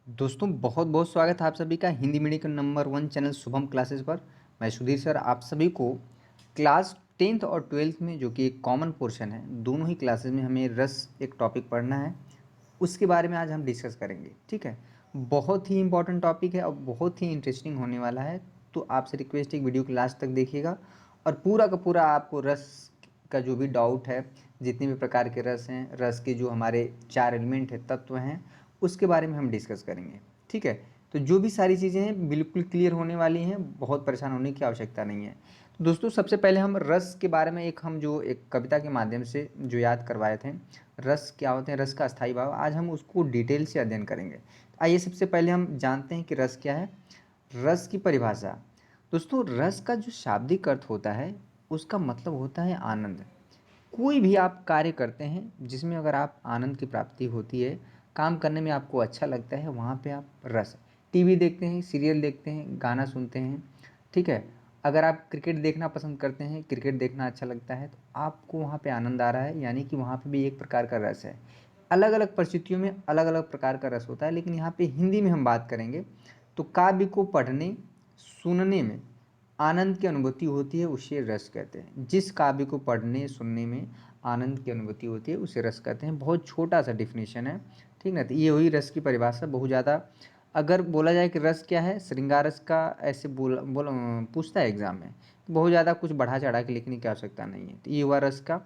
दोस्तों बहुत बहुत स्वागत है आप सभी का हिंदी मीडियम के नंबर 1 चैनल शुभम क्लासेस पर। मैं सुधीर सर आप सभी को क्लास 10th और 12th में जो कि एक कॉमन पोर्शन है, दोनों ही क्लासेस में हमें रस एक टॉपिक पढ़ना है। उसके बारे में आज हम डिस्कस करेंगे। ठीक है, बहुत ही इंपॉर्टेंट टॉपिक है और बहुत ही इंटरेस्टिंग होने वाला है। तो आपसे रिक्वेस्ट है कि वीडियो को लास्ट तक देखिएगा और पूरा का पूरा आपको रस का जो भी डाउट है, जितने भी प्रकार के रस हैं, रस के जो हमारे 4 एलिमेंट है, तत्व हैं, उसके बारे में हम डिस्कस करेंगे। ठीक है, तो जो भी सारी चीज़ें हैं बिल्कुल क्लियर होने वाली हैं, बहुत परेशान होने की आवश्यकता नहीं है। तो दोस्तों सबसे पहले हम रस के बारे में हम जो एक कविता के माध्यम से जो याद करवाए थे, रस क्या होते हैं, रस का अस्थाई भाव, आज हम उसको डिटेल से अध्ययन करेंगे। आइए सबसे पहले हम जानते हैं कि रस क्या है। रस की परिभाषा। दोस्तों रस का जो शाब्दिक अर्थ होता है, उसका मतलब होता है आनंद। कोई भी आप कार्य करते हैं जिसमें अगर आप आनंद की प्राप्ति होती है, काम करने में आपको अच्छा लगता है, वहाँ पे आप रस। टीवी देखते हैं, सीरियल देखते हैं, गाना सुनते हैं, ठीक है। अगर आप क्रिकेट देखना पसंद करते हैं, क्रिकेट देखना अच्छा लगता है, तो आपको वहाँ पे आनंद आ रहा है, यानी कि वहाँ पे भी एक प्रकार का रस है। अलग अलग परिस्थितियों में अलग अलग प्रकार का रस होता है, लेकिन यहाँ पे हिंदी में हम बात करेंगे तो काव्य को पढ़ने सुनने में आनंद की अनुभूति होती है, उसे रस कहते हैं। जिस काव्य को पढ़ने सुनने में आनंद की अनुभूति होती है, उसे रस कहते हैं। बहुत छोटा सा डिफिनेशन है, ठीक ना। तो ये हुई रस की परिभाषा। बहुत ज़्यादा अगर बोला जाए कि रस क्या है, श्रृंगार रस का ऐसे पूछता है एग्जाम में, तो बहुत ज़्यादा कुछ बढ़ा चढ़ा के लिखने की आवश्यकता नहीं है। तो ये हुआ रस का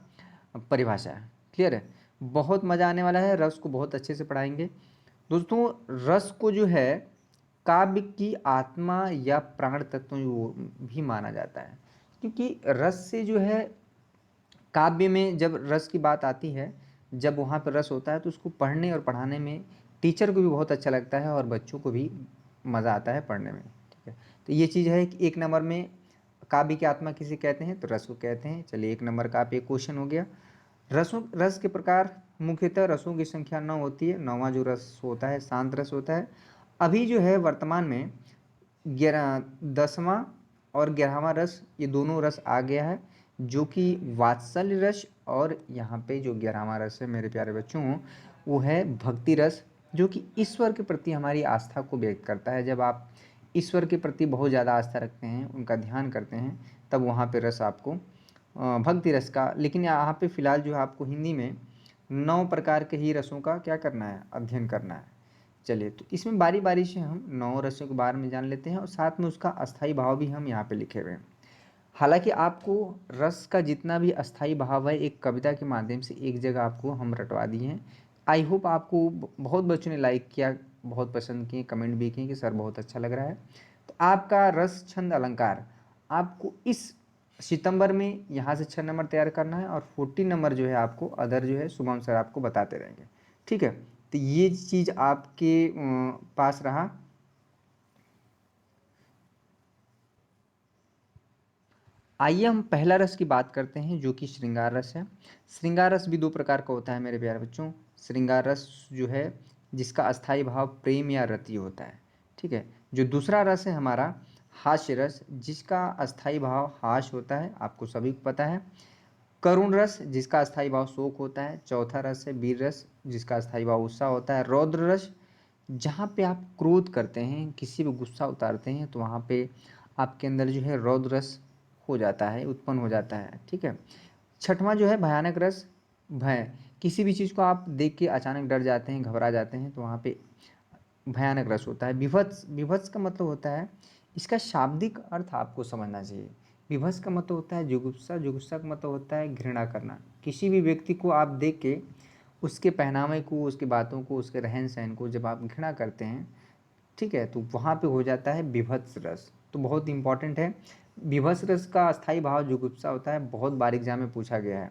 परिभाषा है। क्लियर है, बहुत मज़ा आने वाला है, रस को बहुत अच्छे से पढ़ाएंगे। दोस्तों रस को जो है काव्य की आत्मा या प्राण तत्व वो भी माना जाता है, क्योंकि रस से जो है काव्य में जब रस की बात आती है, जब वहाँ पर रस होता है तो उसको पढ़ने और पढ़ाने में टीचर को भी बहुत अच्छा लगता है और बच्चों को भी मज़ा आता है पढ़ने में। ठीक है, तो ये चीज़ है कि 1 नंबर में काव्य की आत्मा किसे कहते हैं, तो रस को कहते हैं। चलिए 1 नंबर का आप एक क्वेश्चन हो गया। रस के प्रकार मुख्यतः रसों की संख्या 9 होती है। 9वां जो रस होता है शांत रस होता है। अभी जो है वर्तमान में 10वां और 11वां रस, ये दोनों रस आ गया है, जो कि वात्सल्य रस, और यहाँ पे जो 11वां रस है मेरे प्यारे बच्चों, वो है भक्ति रस, जो कि ईश्वर के प्रति हमारी आस्था को व्यक्त करता है। जब आप ईश्वर के प्रति बहुत ज़्यादा आस्था रखते हैं, उनका ध्यान करते हैं, तब वहाँ पे रस आपको भक्ति रस का। लेकिन यहाँ पे फिलहाल जो है आपको हिंदी में 9 प्रकार के ही रसों का क्या करना है, अध्ययन करना है। चलिए तो इसमें बारी बारी से हम 9 रसों के बारे में जान लेते हैं और साथ में उसका अस्थाई भाव भी हम यहाँ पे लिखे हुए हैं। हालांकि आपको रस का जितना भी अस्थाई भाव है एक कविता के माध्यम से एक जगह आपको हम रटवा दिए हैं। आई होप आपको बहुत बच्चों ने लाइक किया, बहुत पसंद किए, कमेंट भी किए कि सर बहुत अच्छा लग रहा है। तो आपका रस छंद अलंकार आपको इस सितंबर में यहाँ से 6 नंबर तैयार करना है, और 14 नंबर जो है आपको अदर जो है शुभम सर आपको बताते रहेंगे। ठीक है, तो ये चीज़ आपके पास रहा। आइए हम पहला रस की बात करते हैं, जो कि श्रृंगार रस है। श्रृंगार रस भी 2 प्रकार का होता है मेरे प्यारे बच्चों। श्रृंगार रस जो है जिसका अस्थाई भाव प्रेम या रति होता है। ठीक है, जो दूसरा रस है हमारा हास्य रस, जिसका अस्थाई भाव हास्य होता है, आपको सभी को पता है। करुण रस जिसका अस्थाई भाव शोक होता है। चौथा रस है वीर रस, जिसका अस्थाई भाव उत्साह होता है। रौद्र रस जहाँ पे आप क्रोध करते हैं, किसी पे गुस्सा उतारते हैं, तो वहाँ पे आपके अंदर जो है रौद्र रस हो जाता है, उत्पन्न हो जाता है। ठीक है, छठवां जो है भयानक रस, भय, किसी भी चीज़ को आप देख के अचानक डर जाते हैं, घबरा जाते हैं, तो वहाँ पे भयानक रस होता है। विभत्स, विभत्स का मतलब होता है, इसका शाब्दिक अर्थ आपको समझना चाहिए। विभत्स का मतलब होता है जुगुप्सा, जुगुप्सा का मतलब होता है घृणा करना। किसी भी व्यक्ति को आप देख के उसके पहनावे को, उसकी बातों को, उसके रहन सहन को जब आप घृणा करते हैं, ठीक है, तो वहाँ पे हो जाता है विभत्स रस। तो बहुत इंपॉर्टेंट है। विभत्स रस का अस्थाई भाव जुगुप्सा होता है, बहुत बार एग्जाम में पूछा गया है।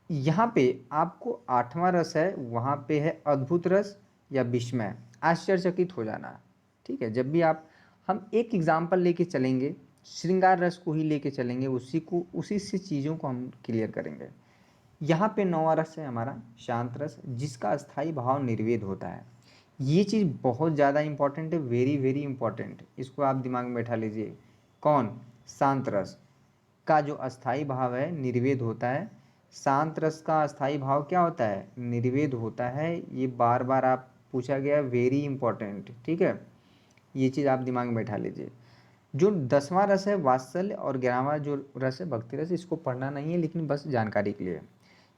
यहाँ पे आपको 8वां रस है, वहाँ पे है अद्भुत रस या विस्मय, आश्चर्यचकित हो जाना। ठीक है, जब भी आप, हम एक एग्जाम्पल लेके चलेंगे, श्रृंगार रस को ही लेके चलेंगे, उसी से चीज़ों को हम क्लियर करेंगे। यहाँ पे 9वां रस है हमारा शांत रस, जिसका अस्थाई भाव निर्वेद होता है। ये चीज़ बहुत ज़्यादा इंपॉर्टेंट है, वेरी वेरी इंपॉर्टेंट, इसको आप दिमाग में बैठा लीजिए। कौन, शांत रस का जो अस्थाई भाव है निर्वेद होता है। शांत रस का अस्थाई भाव क्या होता है, निर्वेद होता है। ये बार बार आप पूछा गया, वेरी इंपॉर्टेंट, ठीक है, ये चीज़ आप दिमाग में बैठा लीजिए। जो 10वां रस है वात्सल्य और 11वां जो रस है भक्ति रस, इसको पढ़ना नहीं है लेकिन बस जानकारी के लिए।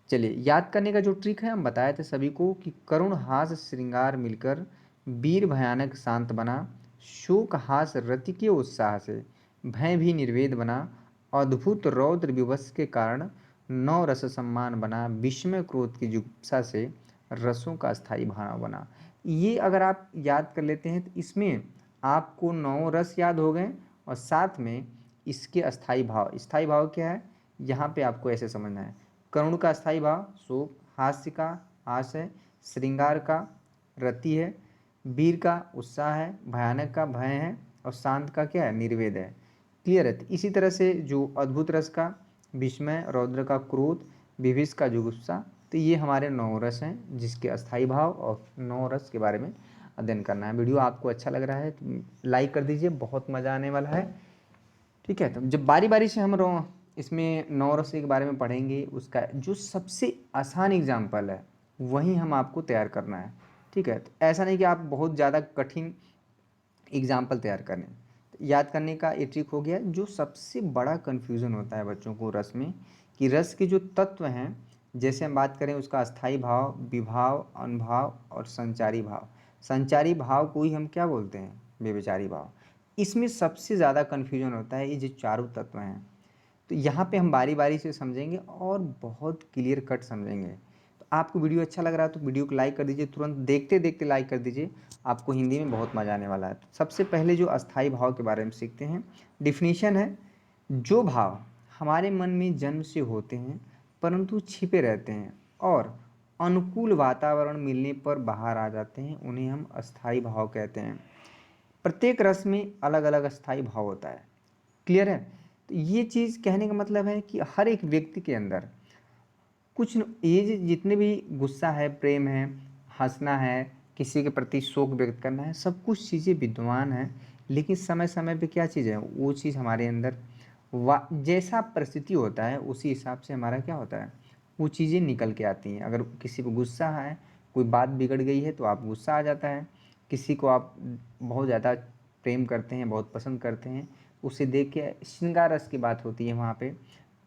चलिए, याद करने का जो ट्रिक है हम बताए थे सभी को कि करुण हास श्रृंगार मिलकर वीर भयानक शांत बना, शोक हास रति के उत्साह से भय भी निर्वेद बना, अद्भुत रौद्र विवश के कारण नौ रस सम्मान बना, विस्मय क्रोध की जुगुप्सा से रसों का स्थायी भाव बना। ये अगर आप याद कर लेते हैं तो इसमें आपको 9 रस याद हो गए और साथ में इसके स्थायी भाव क्या है यहाँ पे आपको ऐसे समझना है। करुण का स्थायी भाव शोक, हास्य का आश है, श्रृंगार का रति है, वीर का उत्साह है, भयानक का भय है और शांत का क्या है, निर्वेद है। क्लियर है। इसी तरह से जो अद्भुत रस का विस्मय, रौद्र का क्रोध, विभीष का जुगुप्सा, तो ये हमारे 9 रस हैं जिसके अस्थायी भाव और 9 रस के बारे में अध्ययन करना है। वीडियो आपको अच्छा लग रहा है तो लाइक कर दीजिए, बहुत मज़ा आने वाला है, ठीक है। तो जब बारी बारी से हम इसमें 9 रस के बारे में पढ़ेंगे, उसका जो सबसे आसान एग्जाम्पल है वही हम आपको तैयार करना है, ठीक है। तो ऐसा नहीं कि आप बहुत ज़्यादा कठिन एग्जाम्पल तैयार करें। तो याद करने का ये ट्रिक हो गया। जो सबसे बड़ा कन्फ्यूज़न होता है बच्चों को रस में, कि रस के जो तत्व हैं, जैसे हम बात करें उसका अस्थायी भाव, विभाव, अनुभाव और संचारी भाव। संचारी भाव को ही हम क्या बोलते हैं, व्यभिचारी भाव। इसमें सबसे ज़्यादा कन्फ्यूजन होता है ये जो चारों तत्व हैं। तो यहाँ पे हम बारी बारी से समझेंगे और बहुत क्लियर कट समझेंगे। तो आपको वीडियो अच्छा लग रहा है तो वीडियो को लाइक कर दीजिए, तुरंत देखते देखते लाइक कर दीजिए, आपको हिंदी में बहुत मज़ा आने वाला है। तो सबसे पहले जो अस्थायी भाव के बारे में सीखते हैं। डिफिनीशन है, जो भाव हमारे मन में जन्म से होते हैं परंतु छिपे रहते हैं और अनुकूल वातावरण मिलने पर बाहर आ जाते हैं, उन्हें हम अस्थायी भाव कहते हैं। प्रत्येक रस में अलग अलग अस्थायी भाव होता है। क्लियर है। तो ये चीज़ कहने का मतलब है कि हर एक व्यक्ति के अंदर कुछ ये जितने भी गुस्सा है, प्रेम है, हंसना है, किसी के प्रति शोक व्यक्त करना है, सब कुछ चीज़ें विद्यमान हैं। लेकिन समय समय पे क्या चीज़ है, वो चीज़ हमारे अंदर जैसा परिस्थिति होता है उसी हिसाब से हमारा क्या होता है, वो चीज़ें निकल के आती हैं। अगर किसी को गुस्सा है, कोई बात बिगड़ गई है तो आप गुस्सा आ जाता है। किसी को आप बहुत ज़्यादा प्रेम करते हैं, बहुत पसंद करते हैं, उसे देख के श्रृंगार रस की बात होती है वहाँ पे,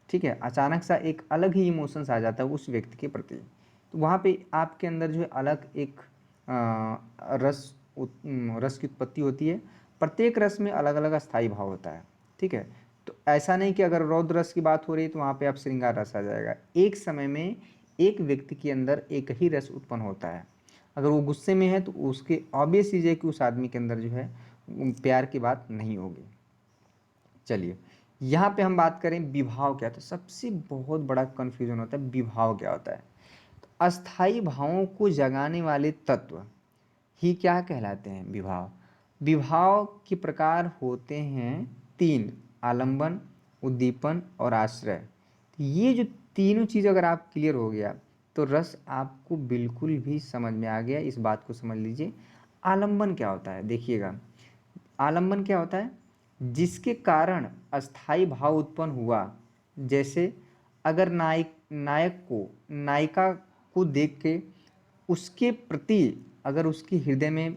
ठीक है। अचानक सा एक अलग ही इमोशंस आ जाता है उस व्यक्ति के प्रति। तो वहाँ पे आपके अंदर जो है अलग एक रस की उत्पत्ति होती है। प्रत्येक रस में अलग अलग अस्थायी भाव होता है, ठीक है। तो ऐसा नहीं कि अगर रौद्र रस की बात हो रही है तो वहाँ पे आप श्रृंगार रस आ जाएगा। एक समय में एक व्यक्ति के अंदर एक ही रस उत्पन्न होता है। अगर वो गुस्से में है तो उसके ऑब्वियस चीज़ है कि उस आदमी के अंदर जो है प्यार की बात नहीं होगी। चलिए, यहाँ पे हम बात करें विभाव क्या, तो सबसे बहुत बड़ा कन्फ्यूजन होता है विभाव क्या होता है। तो अस्थायी भावों को जगाने वाले तत्व ही क्या कहलाते हैं, विभाव। विभाव के प्रकार होते हैं 3, आलंबन, उद्दीपन और आश्रय। तो ये जो तीनों चीज़ अगर आप क्लियर हो गया तो रस आपको बिल्कुल भी समझ में आ गया। इस बात को समझ लीजिए। आलंबन क्या होता है, देखिएगा, आलंबन क्या होता है, जिसके कारण अस्थाई भाव उत्पन्न हुआ। जैसे अगर नायक को नायिका को देख के उसके प्रति अगर उसकी हृदय में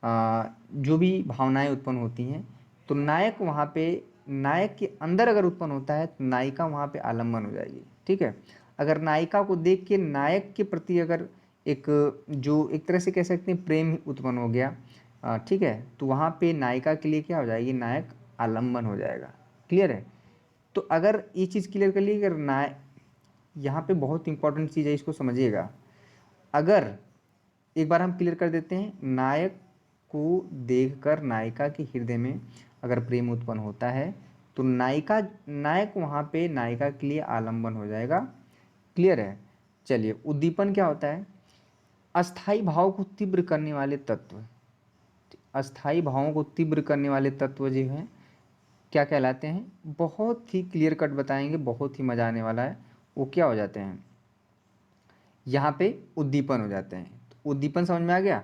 जो भी भावनाएं उत्पन्न होती हैं, तो नायक वहाँ पे, नायक के अंदर अगर उत्पन्न होता है तो नायिका वहाँ पे आलम्बन हो जाएगी, ठीक है। अगर नायिका को देख के नायक के प्रति अगर एक जो एक तरह से कह सकते हैं प्रेम उत्पन्न हो गया, ठीक है, तो वहाँ पे नायिका के लिए क्या हो जाएगी, नायक आलम्बन हो जाएगा। क्लियर है। तो अगर ये चीज़ क्लियर कर ली, अगर यहाँ पे बहुत इंपॉर्टेंट चीज़ है, इसको समझिएगा। अगर एक बार हम क्लियर कर देते हैं, नायक को देखकर नायिका के हृदय में अगर प्रेम उत्पन्न होता है तो नायक वहाँ पे नायिका के लिए आलम्बन हो जाएगा। क्लियर है। चलिए, उद्दीपन क्या होता है, अस्थाई भाव को तीव्र करने वाले तत्व। अस्थाई भावों को तीव्र करने वाले तत्व जो हैं क्या कहलाते हैं, बहुत ही क्लियर कट बताएंगे, बहुत ही मज़ा आने वाला है। वो क्या हो जाते हैं, यहाँ पे उद्दीपन हो जाते हैं। तो उद्दीपन समझ में आ गया।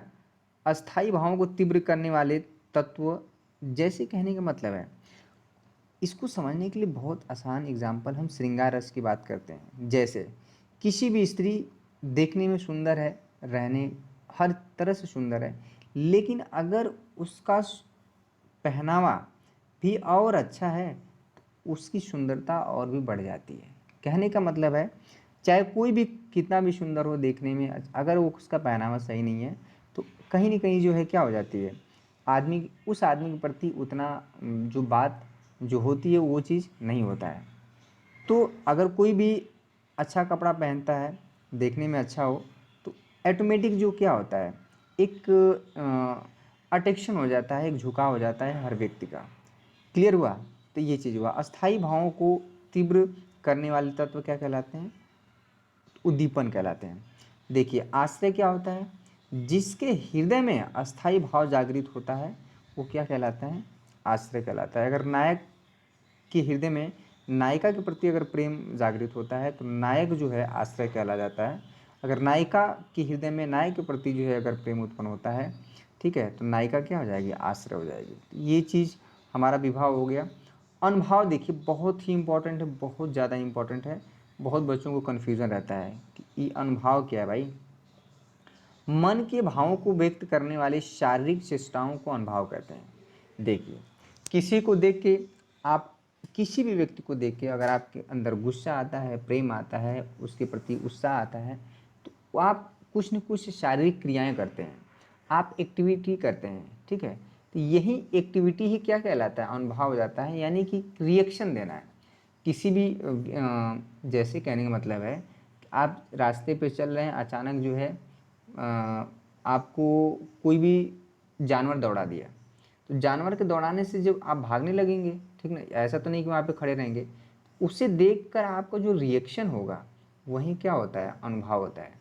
अस्थाई भावों को तीव्र करने वाले तत्व, जैसे कहने का मतलब है, इसको समझने के लिए बहुत आसान एग्जाम्पल हम श्रृंगार रस की बात करते हैं। जैसे किसी भी स्त्री देखने में सुंदर है, रहने हर तरह से सुंदर है, लेकिन अगर उसका पहनावा भी और अच्छा है तो उसकी सुंदरता और भी बढ़ जाती है। कहने का मतलब है, चाहे कोई भी कितना भी सुंदर हो देखने में, अगर वो उसका पहनावा सही नहीं है तो कहीं ना कहीं जो है क्या हो जाती है, आदमी उस आदमी के प्रति उतना जो बात जो होती है वो चीज़ नहीं होता है। तो अगर कोई भी अच्छा कपड़ा पहनता है, देखने में अच्छा हो, तो ऑटोमेटिक जो क्या होता है, एक अट्रैक्शन हो जाता है, एक झुकाव हो जाता है हर व्यक्ति का। क्लियर हुआ? तो ये चीज़ हुआ। अस्थाई भावों को तीव्र करने वाले तत्व क्या कहलाते हैं? उद्दीपन कहलाते हैं। देखिए, आश्रय क्या होता है? जिसके हृदय में अस्थाई भाव जागृत होता है वो क्या कहलाता है? आश्रय कहलाता है। अगर नायक के हृदय में नायिका के प्रति अगर प्रेम जागृत होता है तो नायक जो है आश्रय कहला जाता है। अगर नायिका के हृदय में नायक के प्रति जो है अगर प्रेम उत्पन्न होता है, ठीक है, तो नायिका क्या हो जाएगी? आश्रय हो जाएगी। तो ये चीज़ हमारा विभाव हो गया। अनुभाव देखिए बहुत ही इंपॉर्टेंट है, बहुत ज़्यादा इंपॉर्टेंट है। बहुत बच्चों को कन्फ्यूज़न रहता है कि ये अनुभाव क्या है भाई। मन के भावों को व्यक्त करने वाले शारीरिक चेष्टाओं को अनुभाव कहते हैं। देखिए, किसी को देख के आप, किसी भी व्यक्ति को देख के अगर आपके अंदर गुस्सा आता है, प्रेम आता है, उसके प्रति उत्साह आता है, तो आप कुछ न कुछ शारीरिक क्रियाएं करते हैं, आप एक्टिविटी करते हैं, ठीक है। तो यही एक्टिविटी ही क्या कहलाता है? अनुभाव हो जाता है, यानी कि रिएक्शन देना है किसी भी जैसे कहने का मतलब है कि आप रास्ते पे चल रहे हैं, अचानक जो है आपको कोई भी जानवर दौड़ा दिया, तो जानवर के दौड़ाने से जब आप भागने लगेंगे, ठीक ना, ऐसा तो नहीं कि वहाँ पे खड़े रहेंगे, उसे देखकर आपका जो रिएक्शन होगा वही क्या होता है? अनुभव होता है।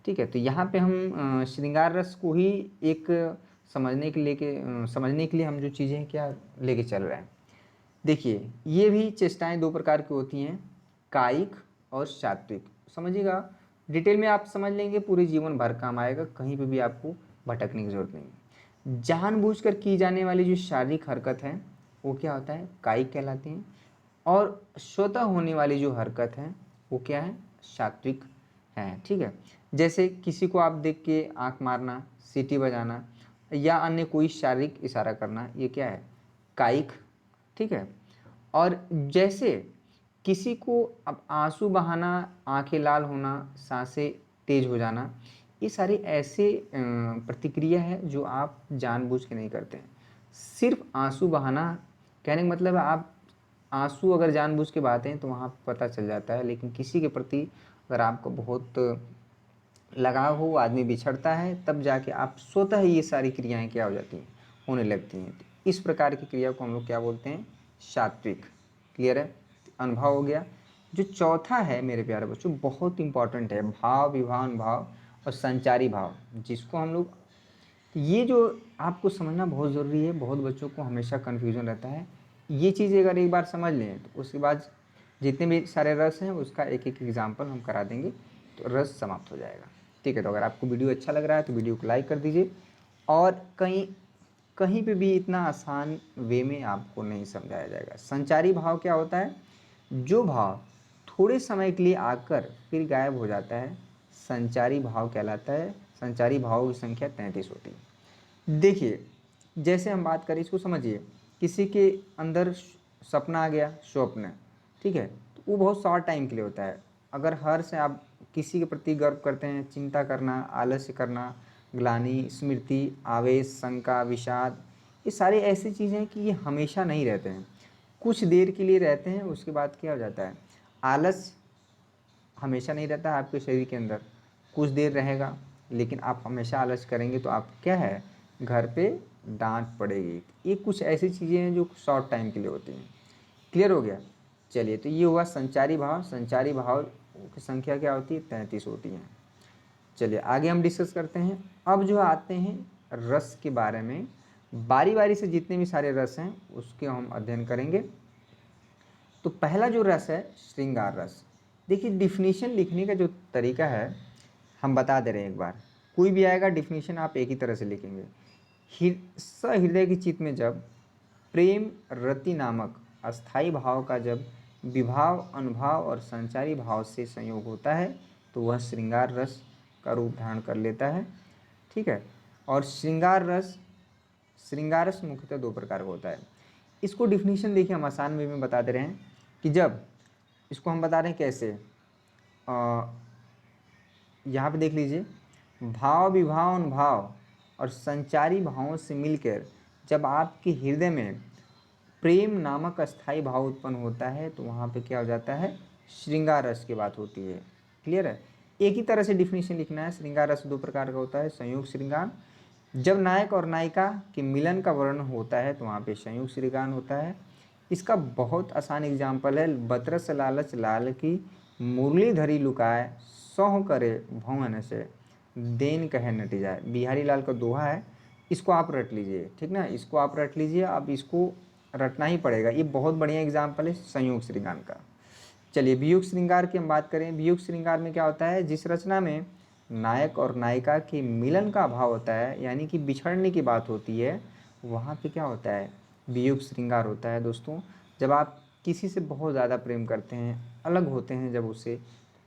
ठीक है, तो यहाँ पे हम श्रृंगार रस को ही एक समझने के लिए हम जो चीज़ें हैं क्या लेके चल रहे हैं। देखिए, ये भी चेष्टाएं दो प्रकार की होती हैं, कायिक और सात्विक। समझिएगा, डिटेल में आप समझ लेंगे, पूरे जीवन भर काम आएगा, कहीं पे भी आपको भटकने की जरूरत नहीं। जानबूझकर की जाने वाली जो शारीरिक हरकत है वो क्या होता है? कायिक कहलाती हैं। और स्वतः होने वाली जो हरकत है वो क्या है? सात्विक है। ठीक है, जैसे किसी को आप देख के आंख मारना, सीटी बजाना या अन्य कोई शारीरिक इशारा करना, ये क्या है? कायिक। ठीक है, और जैसे किसी को अब आंसू बहाना, आंखें लाल होना, सांसें तेज हो जाना, ये सारी ऐसे प्रतिक्रिया है जो आप जानबूझ के नहीं करते हैं। सिर्फ आंसू बहाना, कहने का मतलब है आप आंसू अगर जानबूझ के बहाते हैं तो वहाँ पता चल जाता है, लेकिन किसी के प्रति अगर आपको बहुत लगाव हो, आदमी बिछड़ता है, तब जाके आप स्वतः ही ये सारी क्रियाएं क्या हो जाती हैं? होने लगती हैं। तो इस प्रकार की क्रिया को हम लोग क्या बोलते हैं? सात्विक। क्लियर है? अनुभव हो गया। जो चौथा है मेरे प्यारे बच्चों, बहुत इंपॉर्टेंट है, भाव विभाव अनुभाव और संचारी भाव, जिसको हम लोग, ये जो आपको समझना बहुत ज़रूरी है। बहुत बच्चों को हमेशा कन्फ्यूजन रहता है। ये चीज़ अगर एक बार समझ लें तो उसके बाद जितने भी सारे रस हैं उसका एक एक एग्जाम्पल हम करा देंगे तो रस समाप्त हो जाएगा। ठीक है, तो अगर आपको वीडियो अच्छा लग रहा है तो वीडियो को लाइक कर दीजिए। और कहीं कहीं पे भी इतना आसान वे में आपको नहीं समझाया जाएगा। संचारी भाव क्या होता है? जो भाव थोड़े समय के लिए आकर फिर गायब हो जाता है, संचारी भाव कहलाता है। संचारी भावों की संख्या 33 होती है। देखिए, जैसे हम बात करें, इसको समझिए, किसी के अंदर सपना आ गया, स्वप्न, ठीक है, तो वो बहुत शॉर्ट टाइम के लिए होता है। अगर हर से आप किसी के प्रति गर्व करते हैं, चिंता करना, आलस्य करना, ग्लानि, स्मृति, आवेश, शंका, विषाद, ये सारी ऐसी चीज़ें हैं कि ये हमेशा नहीं रहते हैं, कुछ देर के लिए रहते हैं, उसके बाद क्या हो जाता है? आलस हमेशा नहीं रहता है आपके शरीर के अंदर, कुछ देर रहेगा, लेकिन आप हमेशा आलस करेंगे तो आप क्या है? घर पे डांट पड़ेगी। ये कुछ ऐसी चीज़ें हैं जो शॉर्ट टाइम के लिए होती हैं। क्लियर हो गया? चलिए, तो ये हुआ संचारी भाव। संचारी भाव की संख्या क्या होती है? 33 होती है। चलिए आगे हम डिस्कस करते हैं। अब जो आते हैं रस के बारे में, बारी बारी से जितने भी सारे रस हैं उसके हम अध्ययन करेंगे। तो पहला जो रस है श्रृंगार रस। देखिए, डिफिनीशन लिखने का जो तरीका है हम बता दे रहे हैं एक बार। कोई भी आएगा डिफिनीशन आप एक ही तरह से लिखेंगे। सहृदय की चित्त में जब प्रेम रति नामक अस्थाई भाव का जब विभाव, अनुभाव और संचारी भाव से संयोग होता है तो वह श्रृंगार रस का रूप धारण कर लेता है। ठीक है। और श्रृंगार रस, श्रृंगार रस मुख्यतः दो प्रकार का होता है। इसको डिफिनीशन देखिए हम आसान वे में बता दे रहे हैं कि जब इसको हम बता रहे हैं कैसे, यहाँ पे देख लीजिए, भाव विभाव अनुभाव और संचारी भावों से मिलकर जब आपके हृदय में प्रेम नामक अस्थाई भाव उत्पन्न होता है तो वहाँ पे क्या हो जाता है, श्रृंगार रस की बात होती है। क्लियर है। एक ही तरह से डिफिनीशन लिखना है। श्रृंगार रस दो प्रकार का होता है, संयोग श्रृंगार, जब नायक और नायिका के मिलन का वर्णन होता है तो वहाँ पे संयोग श्रृंगार होता है। इसका बहुत आसान एग्जाम्पल है, बतरस लालच लाल की मुरलीधरी लुकाए सौह करे भवन से देन कहे नटी जाए। बिहारी लाल का दोहा है, इसको आप रट लीजिए, ठीक ना, इसको आप रट लीजिए, अब इसको रटना ही पड़ेगा। ये बहुत बढ़िया एग्जाम्पल है संयोग श्रृंगार का। चलिए वियोग श्रृंगार की हम बात करें। वियोग श्रृंगार में क्या होता है, जिस रचना में नायक और नायिका के मिलन का भाव होता है यानी कि बिछड़ने की बात होती है, वहाँ पे क्या होता है, वियोग श्रृंगार होता है। दोस्तों जब आप किसी से बहुत ज़्यादा प्रेम करते हैं, अलग होते हैं जब उससे,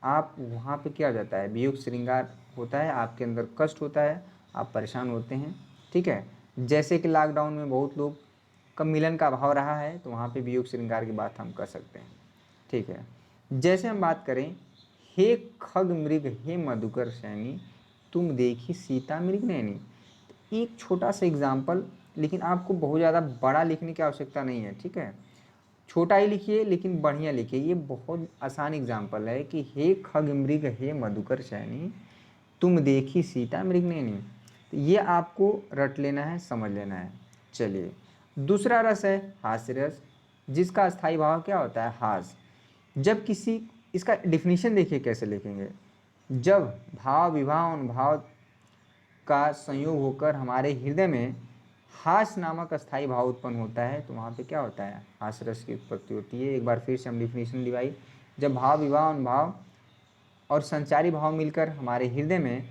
आप वहाँ पे क्या हो जाता है, वियोग श्रृंगार होता है, आपके अंदर कष्ट होता है, आप परेशान होते हैं। ठीक है। जैसे कि लॉकडाउन में बहुत लोग का मिलन का अभाव रहा है तो वहाँ पे वियोग श्रृंगार की बात हम कर सकते हैं। ठीक है। जैसे हम बात करें, हे खग मृग हे मधुकर सैनी तुम देखी सीता मृग नैनी। एक छोटा सा एग्जाम्पल, लेकिन आपको बहुत ज़्यादा बड़ा लिखने की आवश्यकता नहीं है। ठीक है, छोटा ही लिखिए लेकिन बढ़िया लिखिए। ये बहुत आसान एग्जाम्पल है कि हे खग मृग हे मधुकर सैनी तुम देखी सीता मृग नैनी। तो ये आपको रट लेना है, समझ लेना है। चलिए दूसरा रस है हास्य रस, जिसका स्थायी भाव क्या होता है, हास। जब किसी, इसका डिफिनीशन देखिए कैसे लिखेंगे, जब भाव विभाव अनुभाव का संयोग होकर हमारे हृदय में हास नामक अस्थाई भाव उत्पन्न होता है तो वहाँ पे क्या होता है, हास रस की उत्पत्ति होती है। एक बार फिर से हम डिफिनीशन दिवाई, जब भाव विभाव अनुभाव और संचारी भाव मिलकर हमारे हृदय में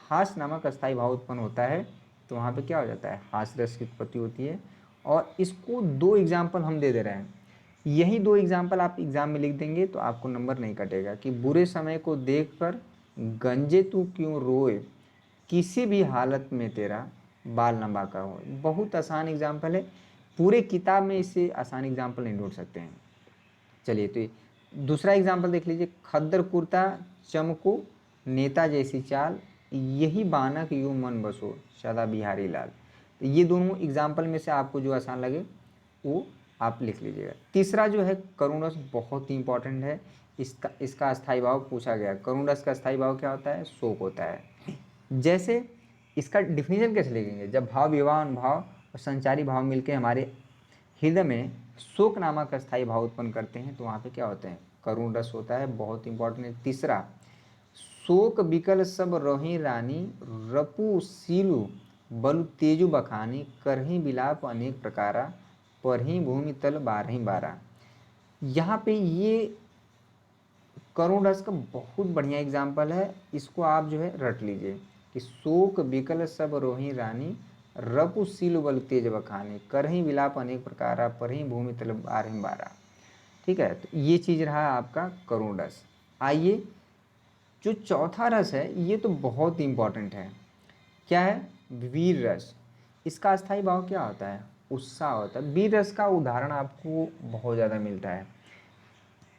हास नामक अस्थाई भाव उत्पन्न होता है तो वहाँ पे क्या हो जाता है, हास रस की उत्पत्ति होती है। और इसको दो एग्जाम्पल हम दे दे रहे हैं, यही दो एग्जाम्पल आप एग्जाम में लिख देंगे तो आपको नंबर नहीं कटेगा। कि बुरे समय को देखकर गंजे तू क्यों रोए, किसी भी हालत में तेरा बाल न बांका हो। बहुत आसान एग्जाम्पल है, पूरे किताब में इससे आसान एग्जाम्पल नहीं ढूंढ सकते हैं। चलिए तो दूसरा एग्जाम्पल देख लीजिए, खद्दर कुर्ता चमको नेता जैसी चाल यही बानक यूं मन बसो सदा बिहारी लाल। तो ये दोनों एग्जाम्पल में से आपको जो आसान लगे वो आप लिख लीजिएगा। तीसरा जो है करुण रस, बहुत ही इंपॉर्टेंट है। इसका अस्थाई भाव पूछा गया। करुण रस का अस्थाई भाव क्या होता है, शोक होता है। जैसे इसका डिफिनीशन कैसे लिखेंगे, जब भाव विवाह अनुभाव और संचारी भाव मिलकर हमारे हृदय में शोक नामक अस्थाई भाव उत्पन्न करते हैं तो वहाँ पे क्या होते हैं, करुण रस होता है। बहुत इंपॉर्टेंट है। तीसरा, शोक बिकल सब रोही रानी रपु सीलु बलु तेजु बखानी करही बिलाप अनेक प्रकारा परही भूमि तल बारही बारा। यहाँ पे ये करुण रस का बहुत बढ़िया एग्जाम्पल है, इसको आप जो है रट लीजिए कि शोक बिकल सब रोही रानी रपु सीलु बलु तेज बखानी करही विलाप अनेक प्रकारा परही भूमि तल बारही बारा। ठीक है, तो ये चीज़ रहा आपका करुण रस। आइए जो चौथा रस है ये तो बहुत इंपॉर्टेंट है, क्या है, वीर रस। इसका अस्थाई भाव क्या होता है, उत्साह होता है। वीर रस का उदाहरण आपको बहुत ज़्यादा मिलता है।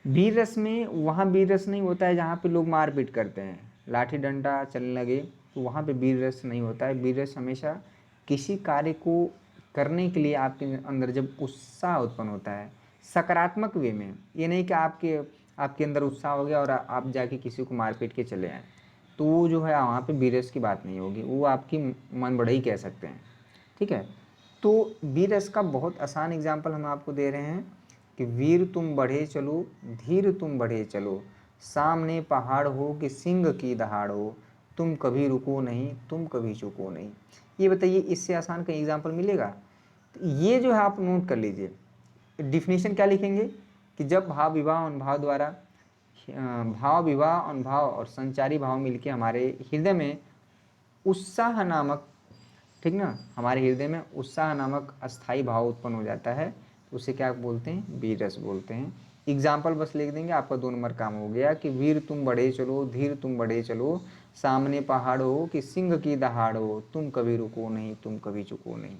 वीर रस में वहाँ वीर रस नहीं होता है जहाँ पे लोग मारपीट करते हैं, लाठी डंडा चलने लगे, तो वहाँ पे वीर रस नहीं होता है। वीर रस हमेशा किसी कार्य को करने के लिए आपके अंदर जब उत्साह उत्पन्न होता है सकारात्मक वे में, ये नहीं कि आपके अंदर उत्साह हो गया और आप जाके किसी को मारपीट के चले आए, तो वो जो है वहाँ पे वीर रस की बात नहीं होगी, वो आपकी मन बढ़ई कह सकते हैं। ठीक है, तो वीर रस का बहुत आसान एग्जाम्पल हम आपको दे रहे हैं कि वीर तुम बढ़े चलो धीर तुम बढ़े चलो सामने पहाड़ हो कि सिंह की दहाड़ हो तुम कभी रुको नहीं तुम कभी चुको नहीं। ये बताइए इससे आसान कहीं एग्जाम्पल मिलेगा। तो ये जो है आप नोट कर लीजिए। डिफिनीशन क्या लिखेंगे कि जब भाव विवाह अनुभाव द्वारा भाव विवाह अनुभाव और संचारी भाव मिलके हमारे हृदय में उत्साह नामक, ठीक ना, हमारे हृदय में उत्साह नामक अस्थाई भाव उत्पन्न हो जाता है तो उसे क्या बोलते हैं, वीर रस बोलते हैं। एग्जाम्पल बस लिख देंगे, आपका 2 नंबर काम हो गया कि वीर तुम बढ़े चलो, धीर तुम बढ़े चलो, सामने पहाड़ हो कि सिंह की दहाड़ हो, तुम कभी रुको नहीं, तुम कभी चुको नहीं।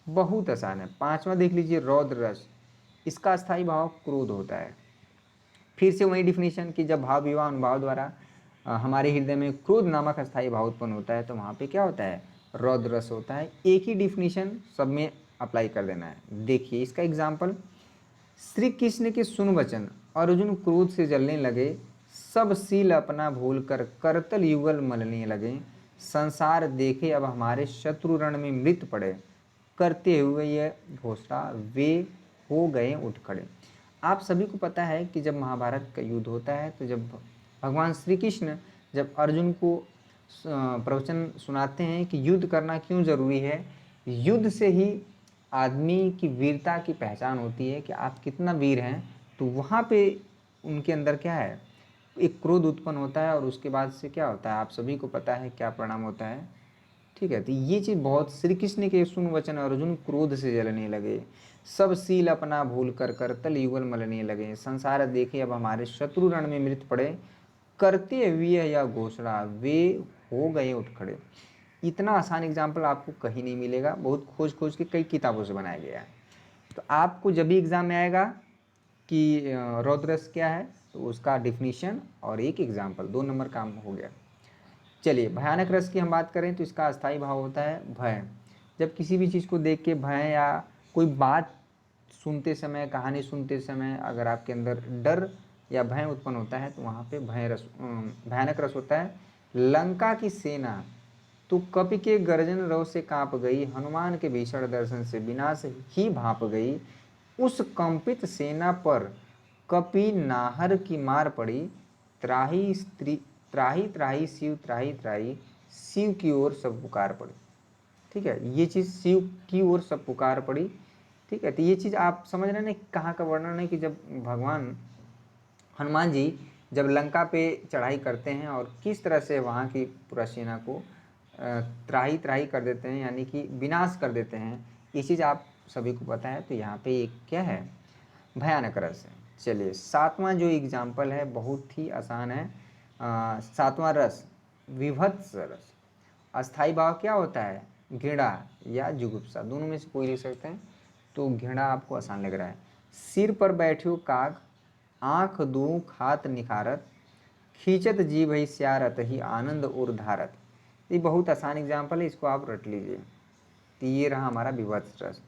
बहुत आसान है। 5वां देख लीजिए, रौद्र रस, इसका स्थायी भाव क्रोध होता है। फिर से वही डिफिनीशन कि जब भाव विवाह अनुभाव द्वारा हमारे हृदय में क्रोध नामक अस्थायी भाव उत्पन्न होता है तो वहाँ पे क्या होता है, रौद्र रस होता है। एक ही डिफिनीशन सब में अप्लाई कर देना है। देखिए इसका एग्जाम्पल, श्री कृष्ण के सुन वचन, अर्जुन क्रोध से जलने लगे, सब सील अपना भूल कर करतल युगल मलने लगे, संसार देखे अब हमारे शत्रु रण में मृत पड़े, करते हुए यह घोषणा वे हो गए उठ खड़े। आप सभी को पता है कि जब महाभारत का युद्ध होता है तो जब भगवान श्री कृष्ण जब अर्जुन को प्रवचन सुनाते हैं कि युद्ध करना क्यों ज़रूरी है, युद्ध से ही आदमी की वीरता की पहचान होती है कि आप कितना वीर हैं, तो वहाँ पे उनके अंदर क्या है, एक क्रोध उत्पन्न होता है और उसके बाद से क्या होता है आप सभी को पता है क्या परिणाम होता है। ठीक है, तो ये चीज़ बहुत, श्री कृष्ण के सुन वचन अर्जुन क्रोध से जलने लगे, सब सील अपना भूल कर करतल युगल मलने लगे, संसार देखे अब हमारे शत्रु रण में मृत पड़े, करते हुए यह घोषणा वे हो गए उठ खड़े। इतना आसान एग्जाम्पल आपको कहीं नहीं मिलेगा, बहुत खोज खोज के कई किताबों से बनाया गया है। तो आपको जब भी एग्जाम में आएगा कि रौद्रस क्या है तो उसका डिफिनीशन और एक एग्जाम्पल, 2 नंबर काम हो गया। चलिए भयानक रस की हम बात करें तो इसका अस्थायी भाव होता है भय। जब किसी भी चीज़ को देख के भय या कोई बात सुनते समय, कहानी सुनते समय अगर आपके अंदर डर या भय उत्पन्न होता है तो वहाँ पे भयानक रस होता है। लंका की सेना तो कपि के गर्जन रव से कांप गई, हनुमान के भीषण दर्शन से विनाश ही भाप गई, उस कंपित सेना पर कपि नाहर की मार पड़ी, त्राही स्त्री त्राही त्राही शिव त्राही त्राही, शिव की ओर सब पुकार पड़ी। ठीक है, ये चीज़ शिव की ओर सब पुकार पड़ी। ठीक है, तो ये चीज़ आप समझ रहे हैं ना कहाँ का वर्णन है कि जब भगवान हनुमान जी जब लंका पे चढ़ाई करते हैं और किस तरह से वहाँ की पूरा सेना को त्राही त्राही कर देते हैं, यानी कि विनाश कर देते हैं। ये चीज़ आप सभी को पता है। तो यहाँ पे एक क्या है, भयानक रस है। चलिए 7वां जो एग्जाम्पल है बहुत ही आसान है। 7वां रस विभत्स रस, अस्थाई भाव क्या होता है, घृणा या जुगुप्सा, दोनों में से कोई ले सकते हैं। तो घृणा आपको आसान लग रहा है। सिर पर बैठो काग, आँख दो खात निखारत, खींचत जी भई स्यारत ही आनंद और धारत। ये बहुत आसान एग्जाम्पल है, इसको आप रट लीजिए। तो ये रहा हमारा विभत्स रस।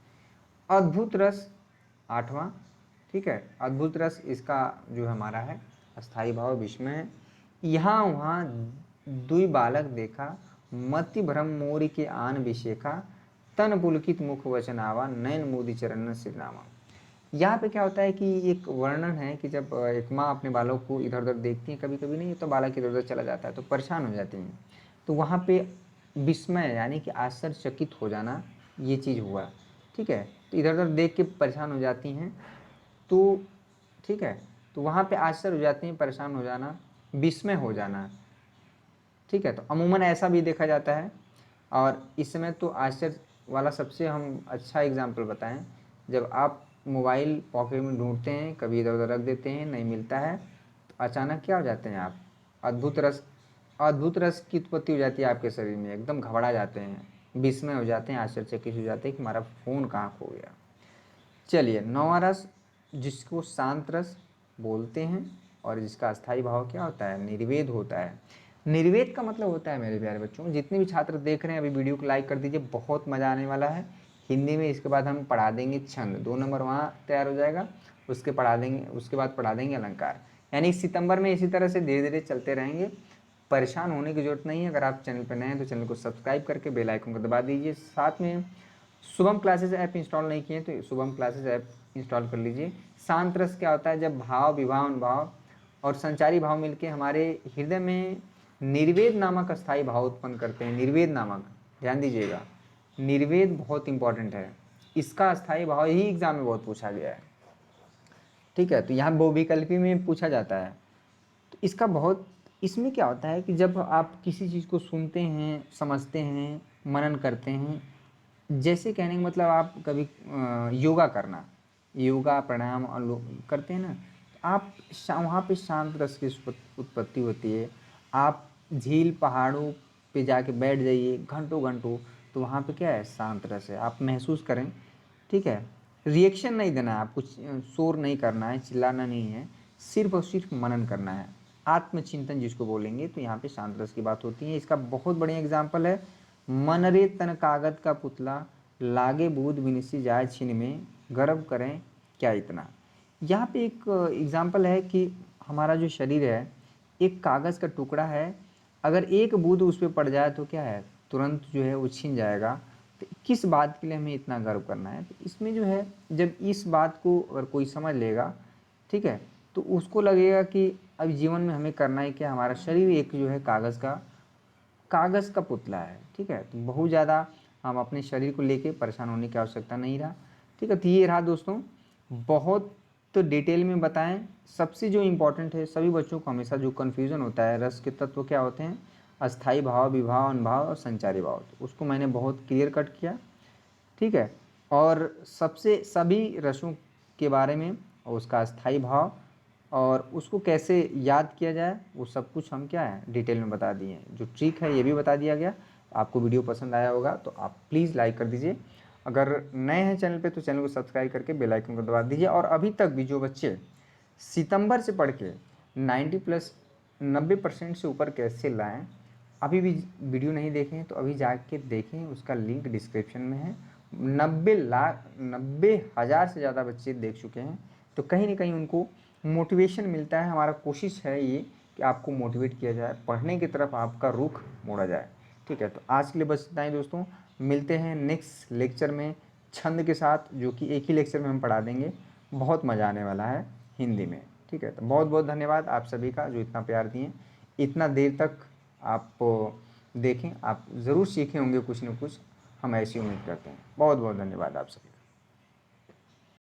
अद्भुत रस 8वां, ठीक है, अद्भुत रस इसका जो हमारा है अस्थाई भाव विस्मय है। यहाँ वहाँ दुई बालक देखा, मति भ्रम मोरी के आन विशेखा, तन पुलकित मुख वचन आवा, नयन मोदी चरण सिरनामा। यहाँ पे क्या होता है कि एक वर्णन है कि जब एक माँ अपने बालक को इधर उधर देखती है, कभी कभी नहीं तो बालक इधर उधर चला जाता है तो परेशान हो जाती हैं, तो वहाँ पे विस्मय यानी कि आश्चर्यचकित हो जाना, ये चीज़ हुआ। ठीक है, तो इधर उधर देख के परेशान हो जाती हैं, तो ठीक है, तो वहाँ पे आश्चर्य हो जाती हैं, परेशान हो जाना, विस्मय हो जाना। ठीक है, तो अमूमन ऐसा भी देखा जाता है। और इस समय तो आश्चर्य वाला सबसे हम अच्छा एग्जाम्पल बताएं, जब आप मोबाइल पॉकेट में ढूंढते हैं, कभी इधर उधर रख देते हैं, नहीं मिलता है, तो अचानक क्या हो जाते हैं आप, अद्भुत रस की उत्पत्ति हो जाती है आपके शरीर में, एकदम घबरा जाते हैं, विस्मय हो जाते हैं, आश्चर्यचकित हो जाते हैं कि हमारा फ़ोन कहाँ खो गया। चलिए 9वां रस जिसको शांत रस बोलते हैं और जिसका अस्थाई भाव क्या होता है, निर्वेद होता है। निर्वेद का मतलब होता है मेरे प्यारे बच्चों, जितने भी छात्र देख रहे हैं अभी वीडियो को लाइक कर दीजिए, बहुत मज़ा आने वाला है हिंदी में। इसके बाद हम पढ़ा देंगे छंद, 2 नंबर वहाँ तैयार हो जाएगा, उसके बाद पढ़ा देंगे अलंकार। यानी सितंबर में इसी तरह से धीरे धीरे चलते रहेंगे, परेशान होने की ज़रूरत नहीं है। अगर आप चैनल पर नए हैं तो चैनल को सब्सक्राइब करके बेल आइकन को दबा दीजिए। साथ में शुभम क्लासेस ऐप इंस्टॉल नहीं किए तो शुभम क्लासेस ऐप इंस्टॉल कर लीजिए। शांत रस क्या होता है, जब भाव विभाव अनुभाव और संचारी भाव मिलके हमारे हृदय में निर्वेद नामक अस्थाई भाव उत्पन्न करते हैं। निर्वेद नामक, ध्यान दीजिएगा, निर्वेद बहुत इंपॉर्टेंट है, इसका अस्थाई भाव ही एग्जाम में बहुत पूछा गया है। ठीक है, तो यहाँ बहुविकल्पी में पूछा जाता है। तो इसका बहुत, इसमें क्या होता है कि जब आप किसी चीज़ को सुनते हैं, समझते हैं, मनन करते हैं, जैसे कहने का मतलब आप कभी योगा करना, योगा प्राणायाम करते हैं ना, आप वहाँ पे शांत रस की उत्पत्ति होती है। आप झील पहाड़ों पे जाके बैठ जाइए घंटों घंटों, तो वहाँ पे क्या है, शांत रस है, आप महसूस करें। ठीक है, रिएक्शन नहीं देना है, आप कुछ शोर नहीं करना है, चिल्लाना नहीं है, सिर्फ और सिर्फ मनन करना है, आत्मचिंतन जिसको बोलेंगे। तो यहाँ पे शांत रस की बात होती है। इसका बहुत बढ़िया एग्जाम्पल है, मन रे तन कागज का पुतला, लागे बूंद बिनसी जाए छिन में, गर्व करें क्या इतना। यहाँ पे एक एग्जाम्पल है कि हमारा जो शरीर है एक कागज़ का टुकड़ा है, अगर एक बूंद उस पर पड़ जाए तो क्या है, तुरंत जो है वो छिन जाएगा। तो किस बात के लिए हमें इतना गर्व करना है, तो इसमें जो है जब इस बात को अगर कोई समझ लेगा, ठीक है, तो उसको लगेगा कि अब जीवन में हमें करना है क्या, हमारा शरीर एक जो है कागज़ का पुतला है। ठीक है, तो बहुत ज़्यादा हम अपने शरीर को लेके परेशान होने की आवश्यकता नहीं रहा। ठीक है, तो ये रहा दोस्तों, बहुत तो डिटेल में बताएं। सबसे जो इम्पोर्टेंट है, सभी बच्चों को हमेशा जो कन्फ्यूज़न होता है, रस के तत्व क्या होते हैं, अस्थाई भाव, विभाव, अनुभाव और संचारी भाव, तो उसको मैंने बहुत क्लियर कट किया। ठीक है, और सबसे सभी रसों के बारे में और उसका अस्थाई भाव और उसको कैसे याद किया जाए, वो सब कुछ हम क्या है डिटेल में बता दिए हैं। जो ट्रिक है ये भी बता दिया गया। आपको वीडियो पसंद आया होगा तो आप प्लीज़ लाइक कर दीजिए। अगर नए हैं चैनल पे तो चैनल को सब्सक्राइब करके बेल आइकन को दबा दीजिए। और अभी तक भी जो बच्चे सितंबर से पढ़ के 90% से ऊपर कैसे लाएं, अभी भी वीडियो नहीं देखे हैं तो अभी जाके देखें, उसका लिंक डिस्क्रिप्शन में है। 90,000 से ज़्यादा बच्चे देख चुके हैं, तो कहीं ना कहीं उनको मोटिवेशन मिलता है। हमारा कोशिश है ये कि आपको मोटिवेट किया जाए, पढ़ने की तरफ आपका रुख मोड़ा जाए। ठीक है, तो आज के लिए बस इतना ही दोस्तों। मिलते हैं नेक्स्ट लेक्चर में छंद के साथ, जो कि एक ही लेक्चर में हम पढ़ा देंगे। बहुत मज़ा आने वाला है हिंदी में। ठीक है, तो बहुत बहुत धन्यवाद आप सभी का जो इतना प्यार दिए, इतना देर तक आप देखें। आप ज़रूर सीखे होंगे कुछ न कुछ, हम ऐसी उम्मीद करते हैं। बहुत बहुत धन्यवाद आप सभी का।